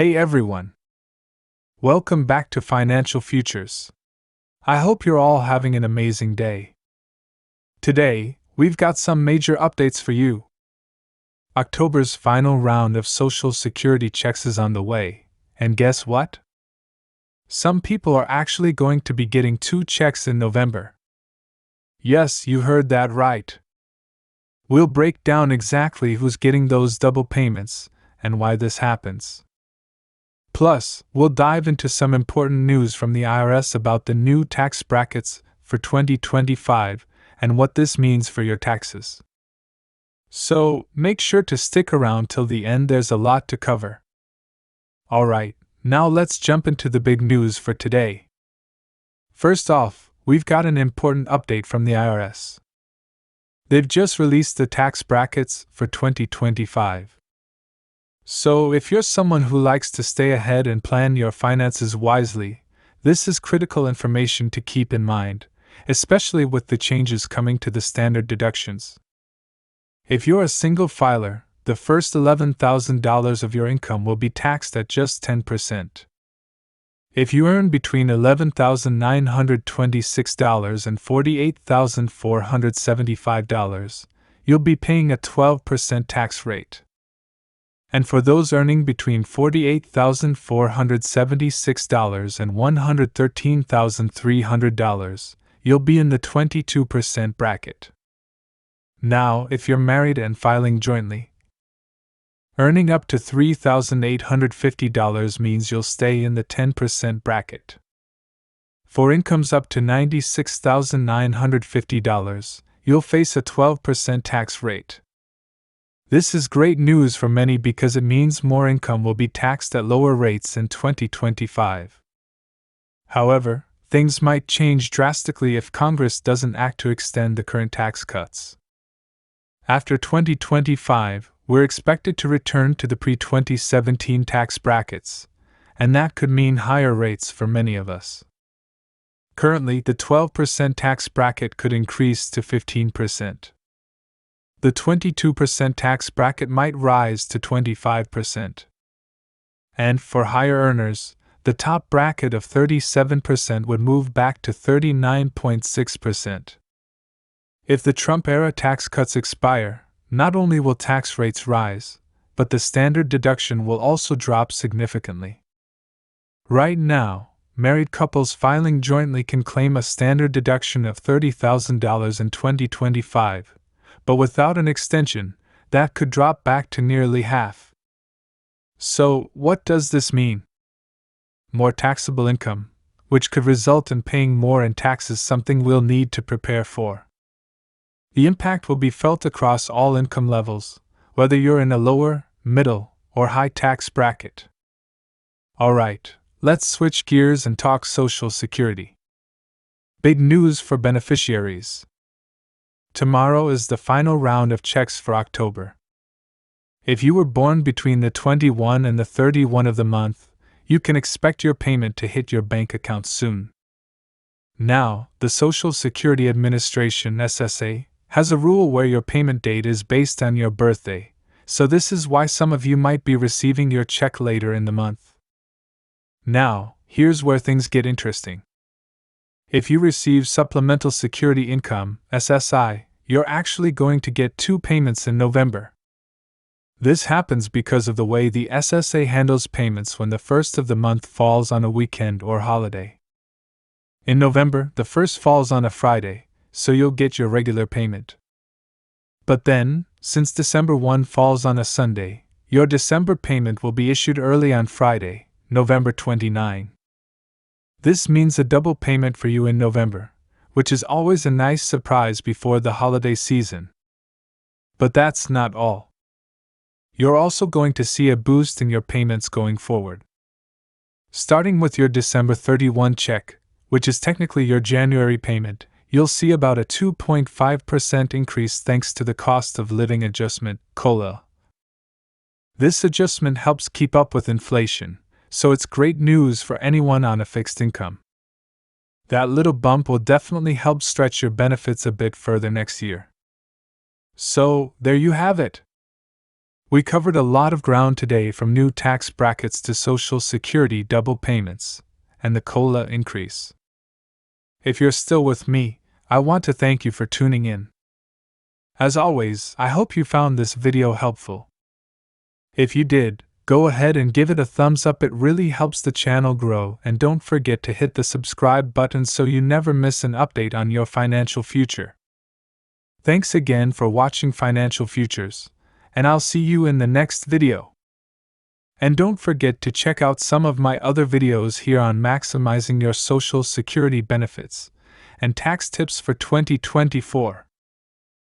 Hey everyone! Welcome back to Financial Futures. I hope you're all having an amazing day. Today, we've got some major updates for you. October's final round of Social Security checks is on the way, and guess what? Some people are actually going to be getting 2 checks in November. Yes, you heard that right. We'll break down exactly who's getting those double payments and why this happens. Plus, we'll dive into some important news from the IRS about the new tax brackets for 2025 and what this means for your taxes. So, make sure to stick around till the end, there's a lot to cover. Alright, now let's jump into the big news for today. First off, we've got an important update from the IRS. They've just released the tax brackets for 2025. So, if you're someone who likes to stay ahead and plan your finances wisely, this is critical information to keep in mind, especially with the changes coming to the standard deductions. If you're a single filer, the first $11,000 of your income will be taxed at just 10%. If you earn between $11,926 and $48,475, you'll be paying a 12% tax rate. And for those earning between $48,476 and $113,300, you'll be in the 22% bracket. Now, if you're married and filing jointly, earning up to $3,850 means you'll stay in the 10% bracket. For incomes up to $96,950, you'll face a 12% tax rate. This is great news for many because it means more income will be taxed at lower rates in 2025. However, things might change drastically if Congress doesn't act to extend the current tax cuts. After 2025, we're expected to return to the pre-2017 tax brackets, and that could mean higher rates for many of us. Currently, the 12% tax bracket could increase to 15%. The 22% tax bracket might rise to 25%. And for higher earners, the top bracket of 37% would move back to 39.6%. If the Trump-era tax cuts expire, not only will tax rates rise, but the standard deduction will also drop significantly. Right now, married couples filing jointly can claim a standard deduction of $30,000 in 2025. But without an extension, that could drop back to nearly half. So, what does this mean? More taxable income, which could result in paying more in taxes, something we'll need to prepare for. The impact will be felt across all income levels, whether you're in a lower, middle, or high tax bracket. Alright, let's switch gears and talk Social Security. Big news for beneficiaries. Tomorrow is the final round of checks for October. If you were born between the 21 and the 31 of the month, you can expect your payment to hit your bank account soon. Now, the Social Security Administration (SSA) has a rule where your payment date is based on your birthday, so this is why some of you might be receiving your check later in the month. Now, here's where things get interesting. If you receive Supplemental Security Income (SSI), you're actually going to get 2 payments in November. This happens because of the way the SSA handles payments when the first of the month falls on a weekend or holiday. In November, the first falls on a Friday, so you'll get your regular payment. But then, since December 1 falls on a Sunday, your December payment will be issued early on Friday, November 29. This means a double payment for you in November, which is always a nice surprise before the holiday season. But that's not all. You're also going to see a boost in your payments going forward. Starting with your December 31 check, which is technically your January payment, you'll see about a 2.5% increase thanks to the cost of living adjustment, COLA. This adjustment helps keep up with inflation, so it's great news for anyone on a fixed income. That little bump will definitely help stretch your benefits a bit further next year. So, there you have it. We covered a lot of ground today, from new tax brackets to Social Security double payments, and the COLA increase. If you're still with me, I want to thank you for tuning in. As always, I hope you found this video helpful. If you did, go ahead and give it a thumbs up, it really helps the channel grow, and don't forget to hit the subscribe button so you never miss an update on your financial future. Thanks again for watching Financial Futures, and I'll see you in the next video. And don't forget to check out some of my other videos here on maximizing your Social Security benefits and tax tips for 2024.